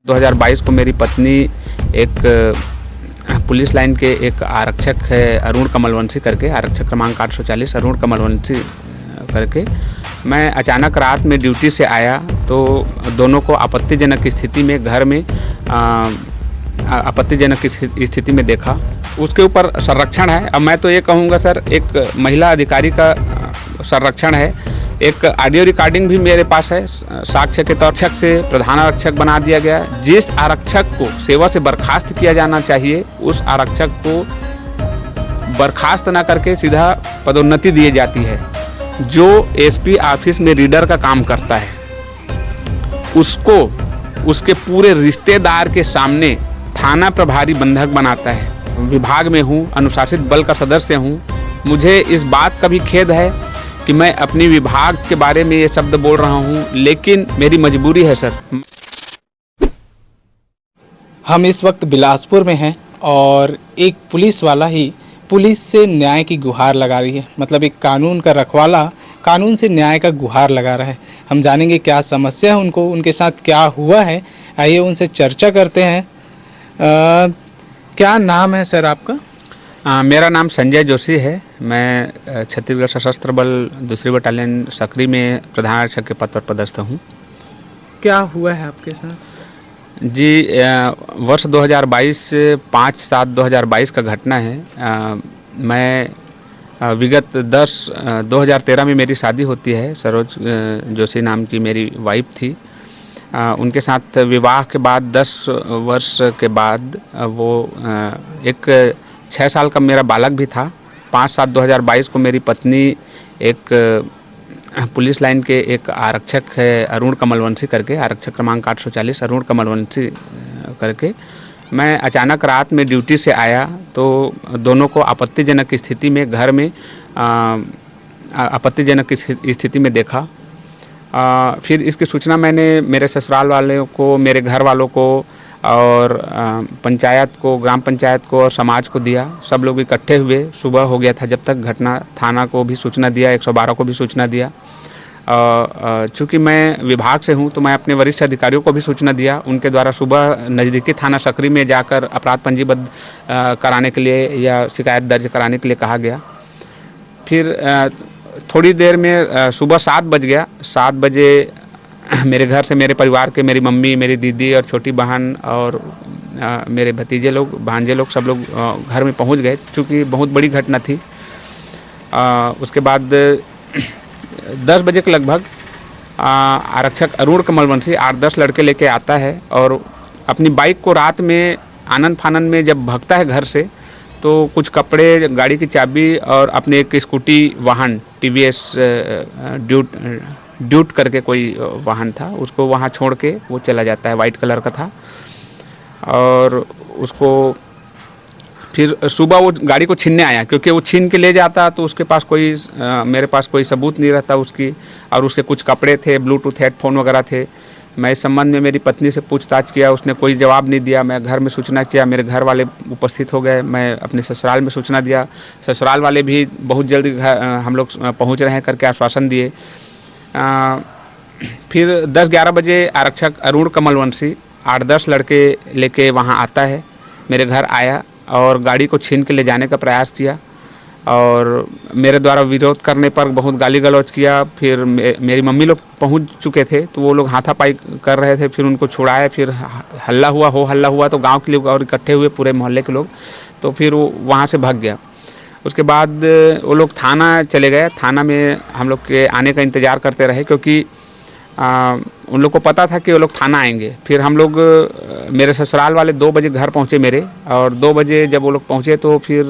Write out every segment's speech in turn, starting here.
2022 को मेरी पत्नी एक पुलिस लाइन के एक आरक्षक है अरुण कमलवंशी करके, आरक्षक क्रमांक 840 अरुण कमलवंशी करके, मैं अचानक रात में ड्यूटी से आया तो दोनों को आपत्तिजनक स्थिति में घर में आपत्तिजनक स्थिति में देखा। उसके ऊपर संरक्षण है। अब मैं तो ये कहूँगा सर, एक महिला अधिकारी का संरक्षण है। एक ऑडियो रिकॉर्डिंग भी मेरे पास है। साक्ष्य के तौर आरक्षक से प्रधान आरक्षक बना दिया गया। जिस आरक्षक को सेवा से बर्खास्त किया जाना चाहिए उस आरक्षक को बर्खास्त ना करके सीधा पदोन्नति दी जाती है। जो एसपी ऑफिस में रीडर का काम करता है उसको उसके पूरे रिश्तेदार के सामने थाना प्रभारी बंधक बनाता है। विभाग में हूँ, अनुशासित बल का सदस्य हूँ। मुझे इस बात का भी खेद है कि मैं अपनी विभाग के बारे में ये शब्द बोल रहा हूँ, लेकिन मेरी मजबूरी है सर। हम इस वक्त बिलासपुर में हैं और एक पुलिस वाला ही पुलिस से न्याय की गुहार लगा रही है। मतलब एक कानून का रखवाला कानून से न्याय का गुहार लगा रहा है। हम जानेंगे क्या समस्या है उनको, उनके साथ क्या हुआ है। आइए उनसे चर्चा करते हैं। क्या नाम है सर आपका? मेरा नाम संजय जोशी है। मैं छत्तीसगढ़ सशस्त्र बल 2री बटालियन सकरी में प्रधान आरक्षक के पद पर पदस्थ हूँ। क्या हुआ है आपके साथ? जी, वर्ष 2022 5/7/2022 का घटना है। मैं विगत 2013 में मेरी शादी होती है। सरोज जोशी नाम की मेरी वाइफ थी। उनके साथ विवाह के बाद 10 वर्ष के बाद वो एक 6 साल का मेरा बालक भी था। 5/7/2022 को मेरी पत्नी एक पुलिस लाइन के एक आरक्षक है अरुण कमलवंशी करके, आरक्षक क्रमांक 840 अरुण कमलवंशी करके, मैं अचानक रात में ड्यूटी से आया तो दोनों को आपत्तिजनक स्थिति में घर में आपत्तिजनक स्थिति में देखा। फिर इसकी सूचना मैंने मेरे ससुराल वालों को, मेरे घर वालों को और पंचायत को, ग्राम पंचायत को और समाज को दिया। सब लोग इकट्ठे हुए। सुबह हो गया था जब तक घटना। थाना को भी सूचना दिया, 112 को भी सूचना दिया। चूँकि मैं विभाग से हूँ तो मैं अपने वरिष्ठ अधिकारियों को भी सूचना दिया। उनके द्वारा सुबह नज़दीकी थाना सकरी में जाकर अपराध पंजीबद्ध कराने के लिए या शिकायत दर्ज कराने के लिए कहा गया। फिर थोड़ी देर में सुबह 7 बज गया। 7 बजे मेरे घर से, मेरे परिवार के, मेरी मम्मी, मेरी दीदी और छोटी बहन और मेरे भतीजे लोग, भांजे लोग, सब लोग घर में पहुंच गए, क्योंकि बहुत बड़ी घटना थी। उसके बाद 10 बजे के लगभग आरक्षक अरुण कमलवंशी 8-10 लड़के लेके आता है और अपनी बाइक को रात में आनन फानन में जब भगता है घर से, तो कुछ कपड़े, गाड़ी की चाबी और अपने एक स्कूटी वाहन TVS ड्यूट करके कोई वाहन था, उसको वहाँ छोड़ के वो चला जाता है। वाइट कलर का था। और उसको फिर सुबह वो गाड़ी को छीनने आया, क्योंकि वो छीन के ले जाता तो उसके पास कोई मेरे पास कोई सबूत नहीं रहता उसकी। और उसके कुछ कपड़े थे, ब्लूटूथ हेडफोन वगैरह थे। मैं इस संबंध में मेरी पत्नी से पूछताछ किया, उसने कोई जवाब नहीं दिया। मैं घर में सूचना किया, मेरे घर वाले उपस्थित हो गए। मैं अपने ससुराल में सूचना दिया, ससुराल वाले भी बहुत जल्द हम लोग पहुँच रहे हैं करके आश्वासन दिए। फिर 10-11 बजे आरक्षक अरुण कमलवंशी 8-10 लड़के लेके वहाँ आता है, मेरे घर आया और गाड़ी को छीन के ले जाने का प्रयास किया। और मेरे द्वारा विरोध करने पर बहुत गाली गलौज किया। फिर मेरी मम्मी लोग पहुँच चुके थे तो वो लोग हाथापाई कर रहे थे। फिर उनको छुड़ाए, फिर हल्ला हुआ तो गांव के लोग और इकट्ठे हुए, पूरे मोहल्ले के लोग। तो फिर वो वहाँ से भाग गया। उसके बाद वो लोग थाना चले गए। थाना में हम लोग के आने का इंतज़ार करते रहे, क्योंकि उन लोग को पता था कि वो लोग थाना आएंगे। फिर हम लोग, मेरे ससुराल वाले 2 बजे घर पहुँचे मेरे, और 2 बजे जब वो लोग पहुँचे तो फिर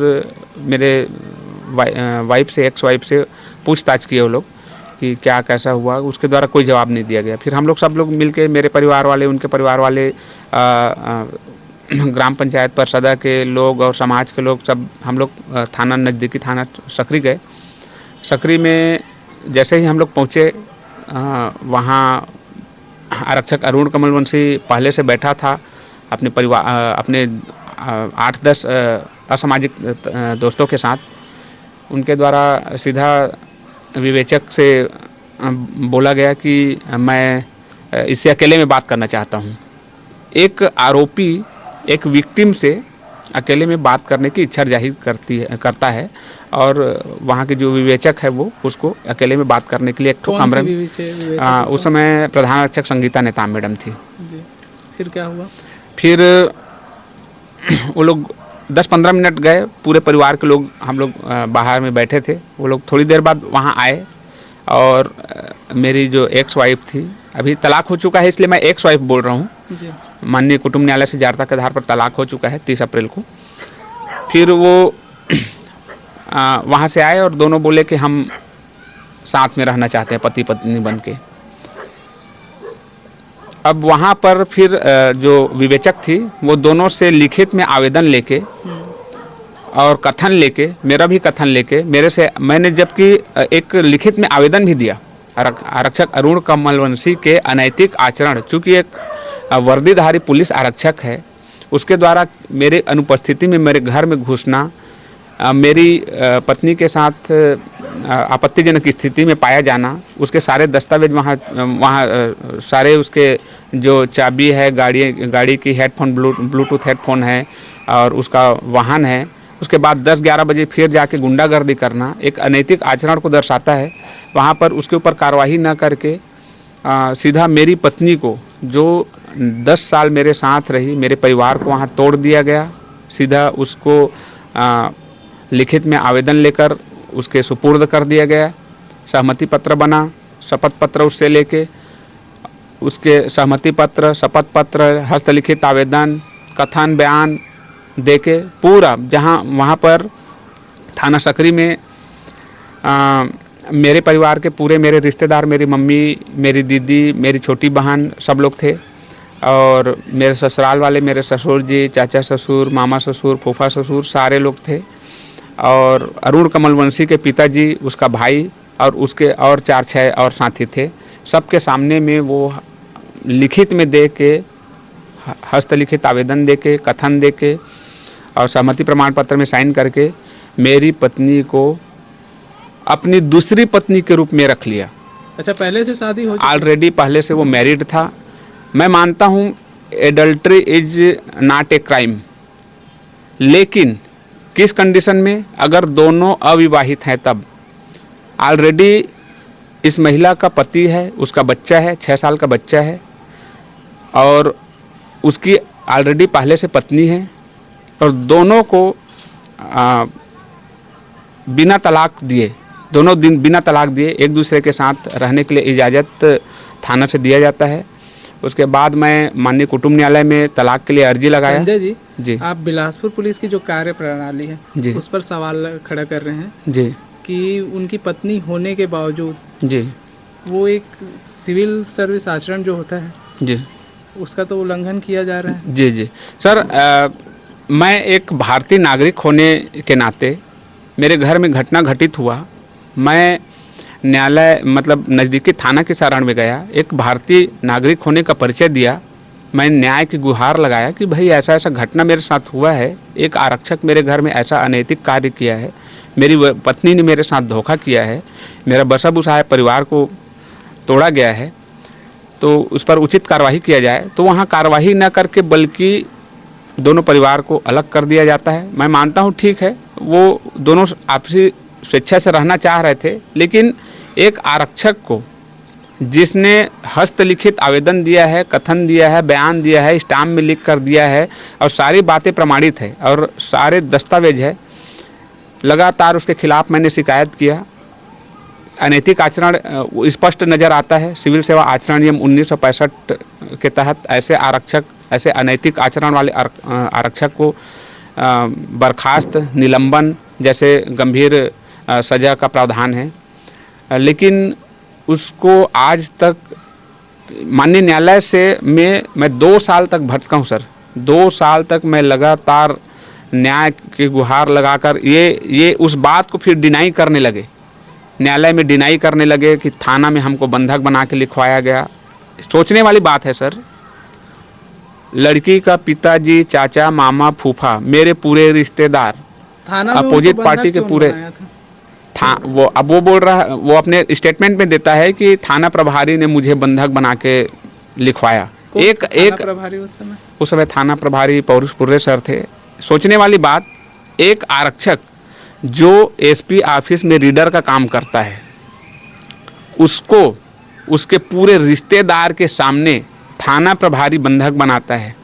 मेरे वाइफ से, एक्स वाइफ से पूछताछ किए वो लोग कि क्या कैसा हुआ। उसके द्वारा कोई जवाब नहीं दिया गया। फिर हम लोग सब लोग मिलके, मेरे परिवार वाले, उनके परिवार वाले, ग्राम पंचायत परिषद के लोग और समाज के लोग, सब हम लोग थाना, नज़दीकी थाना सकरी गए। सकरी में जैसे ही हम लोग पहुँचे, वहाँ आरक्षक अरुण कमलवंशी पहले से बैठा था अपने परिवार, अपने 8-10 असामाजिक दोस्तों के साथ। उनके द्वारा सीधा विवेचक से बोला गया कि मैं इससे अकेले में बात करना चाहता हूँ। एक आरोपी एक विक्टिम से अकेले में बात करने की इच्छा जाहिर करता है और वहाँ के जो विवेचक है वो उसको अकेले में बात करने के लिए एक ठो कमरे में उस समय प्रधान आरक्षक संगीता नेताम मैडम थी जी। फिर क्या हुआ? फिर वो लोग 10-15 मिनट गए, पूरे परिवार के लोग हम लोग बाहर में बैठे थे। वो लोग थोड़ी देर बाद वहाँ आए और मेरी जो एक्स वाइफ थी, अभी तलाक हो चुका है इसलिए मैं एक्स वाइफ बोल रहा हूँ, माननीय कुटुंब न्यायालय से जारता के आधार पर तलाक हो चुका है 30 अप्रैल को। फिर वो वहाँ से आए और दोनों बोले कि हम साथ में रहना चाहते हैं पति पत्नी बन के। अब वहाँ पर फिर जो विवेचक थी वो दोनों से लिखित में आवेदन लेके और कथन लेके, मेरा भी कथन लेके, मेरे से मैंने जबकि एक लिखित में आवेदन भी दिया आरक्षक अरुण कमलवंशी के अनैतिक आचरण, चूँकि एक वर्दीधारी पुलिस आरक्षक है, उसके द्वारा मेरे अनुपस्थिति में मेरे घर में घुसना, मेरी पत्नी के साथ आपत्तिजनक स्थिति में पाया जाना, उसके सारे दस्तावेज वहाँ सारे उसके जो चाबी है गाड़ी की, हेडफोन ब्लूटूथ हेडफोन है और उसका वाहन है, उसके बाद 10-11 बजे फिर जाके गुंडागर्दी करना एक अनैतिक आचरण को दर्शाता है। वहाँ पर उसके ऊपर कार्रवाई न करके सीधा मेरी पत्नी को जो 10 साल मेरे साथ रही, मेरे परिवार को वहाँ तोड़ दिया गया। सीधा उसको लिखित में आवेदन लेकर उसके सुपुर्द कर दिया गया। सहमति पत्र बना, शपथ पत्र उससे लेके, उसके सहमति पत्र, शपथ पत्र, हस्तलिखित आवेदन, कथन बयान देके पूरा जहाँ वहाँ पर थाना सकरी में मेरे परिवार के पूरे मेरे रिश्तेदार, मेरी मम्मी, मेरी दीदी, मेरी छोटी बहन सब लोग थे और मेरे ससुराल वाले, मेरे ससुर जी, चाचा ससुर, मामा ससुर, फूफा ससुर सारे लोग थे और अरुण कमलवंशी के पिताजी, उसका भाई और उसके और 4-6 और साथी थे। सबके सामने में वो लिखित में दे के, हस्तलिखित आवेदन दे के, कथन दे के और सहमति प्रमाण पत्र में साइन करके मेरी पत्नी को अपनी दूसरी पत्नी के रूप में रख लिया। अच्छा, पहले से शादी हो चुकी? ऑलरेडी पहले से वो मैरिड था। मैं मानता हूँ adultery is not a crime, लेकिन किस कंडीशन में, अगर दोनों अविवाहित हैं तब। ऑलरेडी इस महिला का पति है, उसका बच्चा है, 6 साल का बच्चा है और उसकी ऑलरेडी पहले से पत्नी है और दोनों को बिना तलाक दिए, दोनों दिन बिना तलाक दिए एक दूसरे के साथ रहने के लिए इजाज़त थाना से दिया जाता है। उसके बाद मैं माननीय कुटुंब न्यायालय में तलाक के लिए अर्जी लगाया। संजय जी, आप बिलासपुर पुलिस की जो कार्य प्रणाली है जी, उस पर सवाल खड़ा कर रहे हैं जी कि उनकी पत्नी होने के बावजूद जी वो एक सिविल सर्विस आचरण जो होता है जी उसका तो उल्लंघन किया जा रहा है। जी जी सर, मैं एक भारतीय नागरिक होने के नाते मेरे घर में घटना घटित हुआ, मैं न्यायालय मतलब नज़दीकी थाना के शरण में गया, एक भारतीय नागरिक होने का परिचय दिया, मैं न्याय की गुहार लगाया कि भाई ऐसा ऐसा घटना मेरे साथ हुआ है, एक आरक्षक मेरे घर में ऐसा अनैतिक कार्य किया है, मेरी पत्नी ने मेरे साथ धोखा किया है, मेरा बसा बुसाया परिवार को तोड़ा गया है, तो उस पर उचित कार्रवाई किया जाए। तो वहाँ कार्रवाई न करके बल्कि दोनों परिवार को अलग कर दिया जाता है। मैं मानता हूँ ठीक है, वो दोनों आपसी स्वेच्छा से रहना चाह रहे थे, लेकिन एक आरक्षक को जिसने हस्तलिखित आवेदन दिया है, कथन दिया है, बयान दिया है, स्टाम्प में लिख कर दिया है और सारी बातें प्रमाणित है और सारे दस्तावेज है, लगातार उसके खिलाफ मैंने शिकायत किया। अनैतिक आचरण स्पष्ट नज़र आता है। सिविल सेवा आचरण नियम 1965 के तहत ऐसे आरक्षक, ऐसे अनैतिक आचरण वाले आरक्षक को बर्खास्त, निलंबन जैसे गंभीर सज़ा का प्रावधान है, लेकिन उसको आज तक माननीय न्यायालय से मैं 2 साल तक भटका हूँ सर। 2 साल तक मैं लगातार न्याय की गुहार लगाकर ये उस बात को फिर डिनाई करने लगे, न्यायालय में डिनाई करने लगे कि थाना में हमको बंधक बना के लिखवाया गया। सोचने वाली बात है सर, लड़की का पिताजी, चाचा, मामा, फूफा, मेरे पूरे रिश्तेदार, अपोजिट पार्टी के पूरे वो अब वो बोल रहा है, वो अपने स्टेटमेंट में देता है कि थाना प्रभारी ने मुझे बंधक बना के लिखवाया। एक प्रभारी उस समय उस समय थाना प्रभारी पौरुष पुर्रे सर थे। सोचने वाली बात, एक आरक्षक जो एसपी ऑफिस में रीडर का काम करता है, उसको उसके पूरे रिश्तेदार के सामने थाना प्रभारी बंधक बनाता है।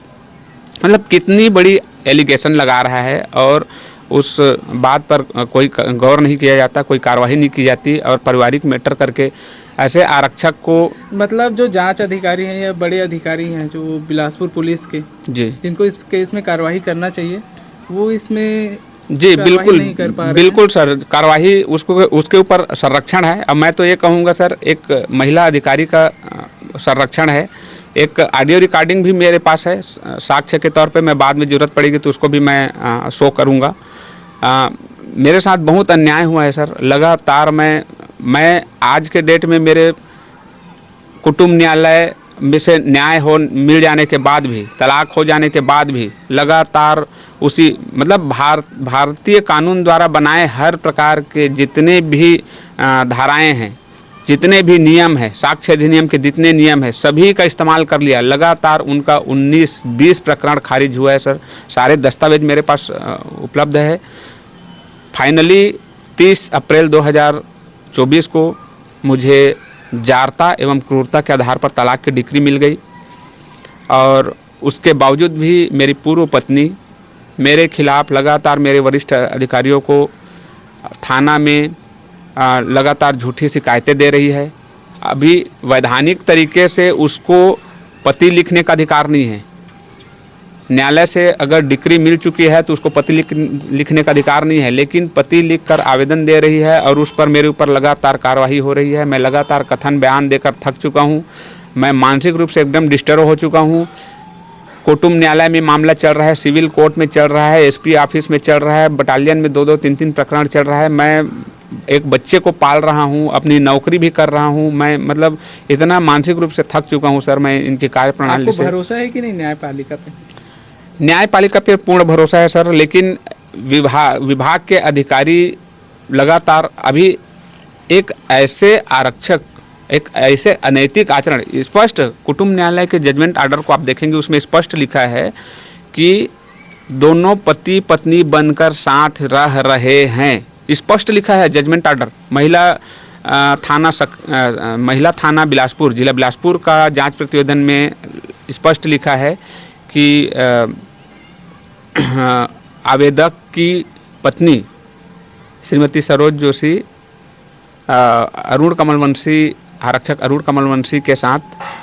मतलब कितनी बड़ी एलिगेशन लगा रहा है और उस बात पर कोई गौर नहीं किया जाता, कोई कार्रवाई नहीं की जाती और पारिवारिक मैटर करके ऐसे आरक्षक को, मतलब जो जांच अधिकारी हैं या बड़े अधिकारी हैं जो बिलासपुर पुलिस के, जी जिनको इस केस में कार्रवाई करना चाहिए, वो इसमें जी बिल्कुल नहीं कर पा रहे बिल्कुल सर, कार्रवाई उसके ऊपर संरक्षण है। अब मैं तो ये कहूँगा सर, एक महिला अधिकारी का संरक्षण है। एक ऑडियो रिकॉर्डिंग भी मेरे पास है साक्ष्य के तौर पे, मैं बाद में ज़रूरत पड़ेगी तो उसको भी मैं शो करूँगा। मेरे साथ बहुत अन्याय हुआ है सर। लगातार मैं आज के डेट में मेरे कुटुंब न्यायालय में से न्याय मिल जाने के बाद भी, तलाक हो जाने के बाद भी लगातार उसी मतलब भारतीय कानून द्वारा बनाए हर प्रकार के जितने भी धाराएं हैं, जितने भी नियम है, साक्ष्य अधिनियम के जितने नियम है, सभी का इस्तेमाल कर लिया। लगातार उनका 19-20 प्रकरण खारिज हुआ है सर। सारे दस्तावेज मेरे पास उपलब्ध है। फाइनली 30 अप्रैल 2024 को मुझे जारता एवं क्रूरता के आधार पर तलाक की डिक्री मिल गई और उसके बावजूद भी मेरी पूर्व पत्नी मेरे खिलाफ लगातार मेरे वरिष्ठ अधिकारियों को थाना में लगातार झूठी शिकायतें दे रही है। अभी वैधानिक तरीके से उसको पति लिखने का अधिकार नहीं है। न्यायालय से अगर डिक्री मिल चुकी है तो उसको पति लिखने का अधिकार नहीं है, लेकिन पति लिखकर आवेदन दे रही है और उस पर मेरे ऊपर लगातार कार्रवाई हो रही है। मैं लगातार कथन बयान देकर थक चुका हूँ। मैं मानसिक रूप से एकदम डिस्टर्ब हो चुका हूँ। कुटुंब न्यायालय में मामला चल रहा है, सिविल कोर्ट में चल रहा है, एसपी ऑफिस में चल रहा है, बटालियन में 2-2, 3-3 प्रकरण चल रहा है। मैं एक बच्चे को पाल रहा हूँ, अपनी नौकरी भी कर रहा हूँ। मैं मतलब इतना मानसिक रूप से थक चुका हूँ सर मैं इनकी कार्यप्रणाली से। आपको भरोसा है कि नहीं न्यायपालिका पे? न्यायपालिका पे पूर्ण भरोसा है सर, लेकिन विभाग के अधिकारी लगातार अभी एक ऐसे आरक्षक, एक ऐसे अनैतिक आचरण, स्पष्ट कुटुंब न्यायालय के जजमेंट ऑर्डर को आप देखेंगे, उसमें स्पष्ट लिखा है कि दोनों पति पत्नी बनकर साथ रह रहे हैं। स्पष्ट लिखा है जजमेंट ऑर्डर। महिला थाना बिलासपुर, जिला बिलासपुर का जांच प्रतिवेदन में स्पष्ट लिखा है कि आवेदक की पत्नी श्रीमती सरोज जोशी आरक्षक अरुण कमलवंशी के साथ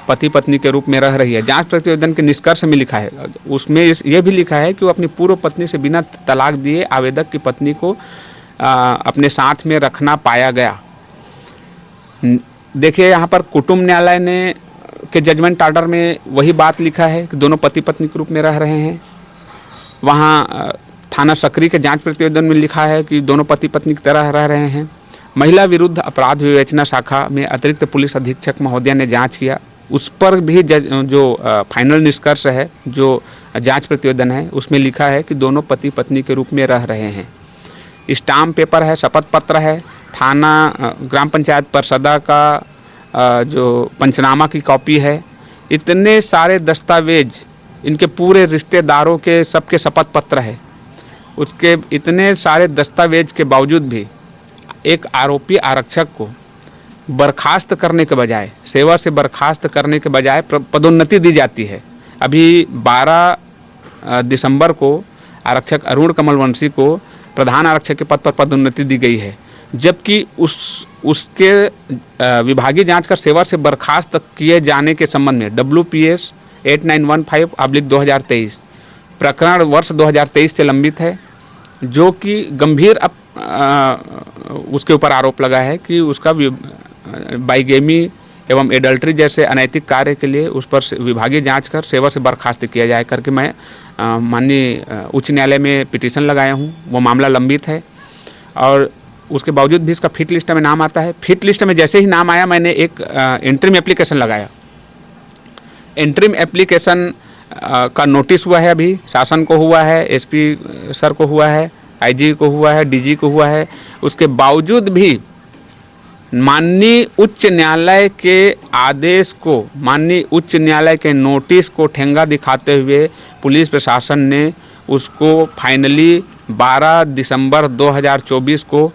पति पत्नी के रूप में रह रही है। जांच प्रतिवेदन के निष्कर्ष में लिखा है, उसमें ये भी लिखा है कि वो अपनी पूर्व पत्नी से बिना तलाक दिए आवेदक की पत्नी को अपने साथ में रखना पाया गया। देखिए यहाँ पर कुटुंब न्यायालय ने के जजमेंट ऑर्डर में वही बात लिखा है कि दोनों पति पत्नी के रूप में रह रहे हैं। वहाँ थाना सकरी के जांच प्रतिवेदन में लिखा है कि दोनों पति पत्नी की तरह रह रहे हैं। महिला विरुद्ध अपराध विवेचना शाखा में अतिरिक्त पुलिस अधीक्षक महोदय ने जांच किया, उस पर भी जो फाइनल निष्कर्ष है, जो जांच प्रतिवेदन है, उसमें लिखा है कि दोनों पति पत्नी के रूप में रह रहे हैं। स्टाम्प पेपर है, शपथ पत्र है, थाना ग्राम पंचायत परिषदा का जो पंचनामा की कॉपी है, इतने सारे दस्तावेज, इनके पूरे रिश्तेदारों के सबके शपथ पत्र है। उसके इतने सारे दस्तावेज के बावजूद भी एक आरोपी आरक्षक को बर्खास्त करने के बजाय, सेवा से बर्खास्त करने के बजाय पदोन्नति दी जाती है। अभी 12 दिसंबर को आरक्षक अरुण कमलवंशी को प्रधान आरक्षक के पद पर पदोन्नति दी गई है, जबकि उसके विभागीय जांच कर सेवा से बर्खास्त किए जाने के संबंध में WPS 8915/2023 प्रकरण वर्ष 2023 से लंबित है, जो कि गंभीर उसके ऊपर आरोप लगा है कि उसका बाइगेमी एवं एडल्ट्री जैसे अनैतिक कार्य के लिए उस पर विभागीय जांच कर सेवा से बर्खास्त किया जाए करके मैं माननीय उच्च न्यायालय में पिटीशन लगाया हूं। वो मामला लंबित है और उसके बावजूद भी इसका फिट लिस्ट में नाम आता है। फिट लिस्ट में जैसे ही नाम आया, मैंने एक इंटरिम एप्लीकेशन लगाया। इंटरिम एप्लीकेशन का नोटिस हुआ है, अभी शासन को हुआ है, SP सर को हुआ है, IG को हुआ है, DG को हुआ है। उसके बावजूद भी माननीय उच्च न्यायालय के आदेश को, माननीय उच्च न्यायालय के नोटिस को ठेंगा दिखाते हुए पुलिस प्रशासन ने उसको फाइनली 12 दिसंबर 2024 को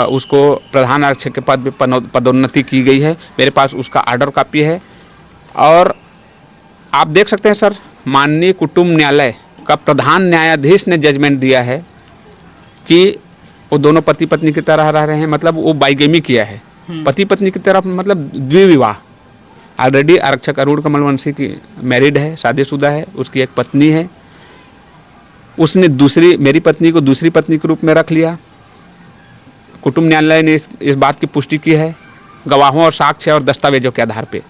उसको प्रधान आरक्षक के पद पर पदोन्नति की गई है। मेरे पास उसका ऑर्डर कॉपी है और आप देख सकते हैं सर, माननीय कुटुंब न्यायालय का प्रधान न्यायाधीश ने जजमेंट दिया है कि वो दोनों पति पत्नी की तरह रह रहे हैं, मतलब वो बाइगेमी किया है, पति पत्नी की तरफ, मतलब द्विविवाह। ऑलरेडी आरक्षक अरुण कमल वंशी की मैरिड है, शादीशुदा है, उसकी एक पत्नी है, उसने मेरी पत्नी को दूसरी पत्नी के रूप में रख लिया। कुटुंब न्यायालय ने इस बात की पुष्टि की है गवाहों और साक्ष्य और दस्तावेजों के आधार पे।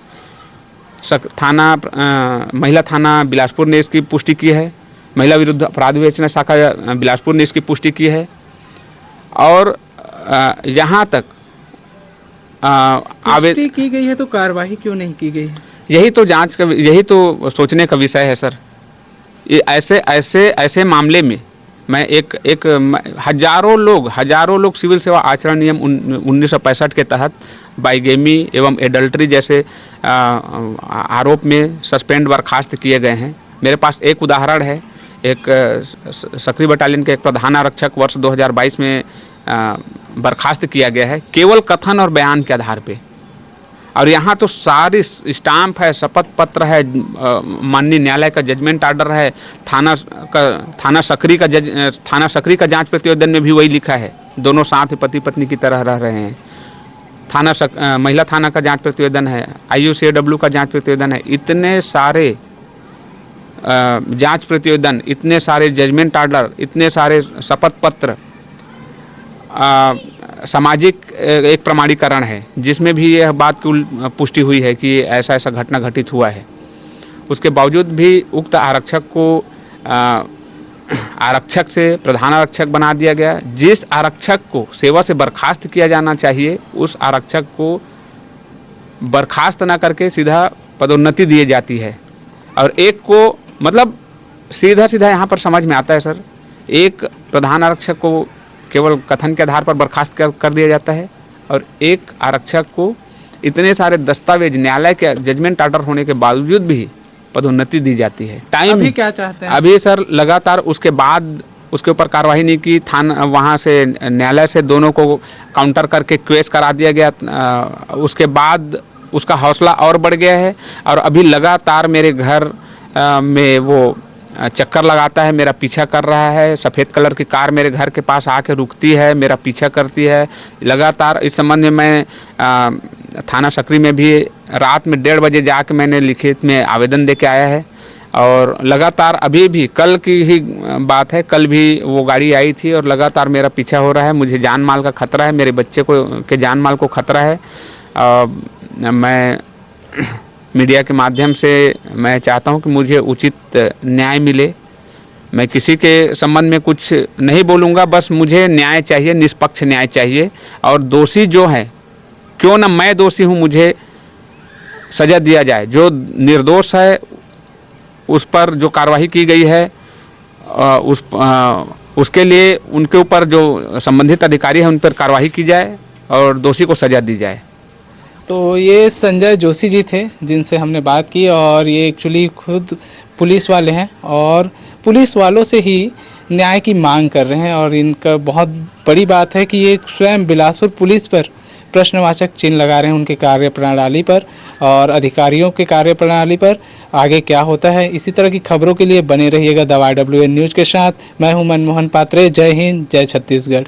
महिला थाना बिलासपुर ने इसकी पुष्टि की है, महिला विरुद्ध अपराध विवेचना शाखा बिलासपुर ने इसकी पुष्टि की है और यहाँ तक पुष्टि की गई है तो कार्रवाई क्यों नहीं की गई है? यही तो सोचने का विषय है सर। ये ऐसे मामले में मैं हजारों लोग सिविल सेवा आचरण नियम 1965 के तहत बाइगेमी एवं एडल्ट्री जैसे आरोप में सस्पेंड बर्खास्त किए गए हैं। मेरे पास एक उदाहरण है, एक सक्रिय बटालियन के एक प्रधान आरक्षक वर्ष 2022 में बर्खास्त किया गया है केवल कथन और बयान के आधार पे। और यहाँ तो सारी स्टाम्प है, शपथ पत्र है, माननीय न्यायालय का जजमेंट ऑर्डर है, थाना सकरी का जांच प्रतिवेदन में भी वही लिखा है, दोनों साथ ही पति पत्नी की तरह रह रहे हैं। महिला थाना का जांच प्रतिवेदन है, IUCAW का जांच प्रतिवेदन है। इतने सारे जांच प्रतिवेदन, इतने सारे जजमेंट ऑर्डर, इतने सारे शपथ पत्र, सामाजिक एक प्रमाणीकरण है जिसमें भी यह बात की पुष्टि हुई है कि ऐसा घटना घटित हुआ है। उसके बावजूद भी उक्त आरक्षक को आरक्षक से प्रधान आरक्षक बना दिया गया। जिस आरक्षक को सेवा से बर्खास्त किया जाना चाहिए उस आरक्षक को बर्खास्त ना करके सीधा पदोन्नति दी जाती है। और एक को, मतलब सीधा यहाँ पर समझ में आता है सर, एक प्रधान आरक्षक को केवल कथन के आधार पर बर्खास्त कर दिया जाता है और एक आरक्षक को इतने सारे दस्तावेज, न्यायालय के जजमेंट ऑर्डर होने के बावजूद भी पदोन्नति दी जाती है। टाइम अभी क्या चाहते हैं? अभी सर लगातार उसके बाद उसके ऊपर कार्रवाई नहीं की, थाना वहाँ से न्यायालय से दोनों को काउंटर करके केस करा दिया गया। उसके बाद उसका हौसला और बढ़ गया है और अभी लगातार मेरे घर में वो चक्कर लगाता है, मेरा पीछा कर रहा है। सफ़ेद कलर की कार मेरे घर के पास आके रुकती है, मेरा पीछा करती है लगातार। इस संबंध में मैं थाना सकरी में भी रात में 1:30 बजे जाके मैंने लिखित में आवेदन दे के आया है और लगातार अभी भी, कल की ही बात है, कल भी वो गाड़ी आई थी और लगातार मेरा पीछा हो रहा है। मुझे जान माल का खतरा है, मेरे बच्चे के जान माल को खतरा है। मैं मीडिया के माध्यम से मैं चाहता हूं कि मुझे उचित न्याय मिले। मैं किसी के संबंध में कुछ नहीं बोलूँगा, बस मुझे न्याय चाहिए, निष्पक्ष न्याय चाहिए। और दोषी जो है, क्यों ना मैं दोषी हूँ, मुझे सज़ा दिया जाए। जो निर्दोष है उस पर जो कार्रवाई की गई है उसके लिए उनके ऊपर जो संबंधित अधिकारी हैं उन पर कार्रवाई की जाए और दोषी को सज़ा दी जाए। तो ये संजय जोशी जी थे जिनसे हमने बात की और ये एक्चुअली खुद पुलिस वाले हैं और पुलिस वालों से ही न्याय की मांग कर रहे हैं। और इनका बहुत बड़ी बात है कि ये स्वयं बिलासपुर पुलिस पर प्रश्नवाचक चिन्ह लगा रहे हैं, उनके कार्यप्रणाली पर और अधिकारियों के कार्यप्रणाली पर। आगे क्या होता है, इसी तरह की खबरों के लिए बने रहिएगा द YWN न्यूज़ के साथ। मैं हूं मनमोहन पात्रे। जय हिंद, जय छत्तीसगढ़।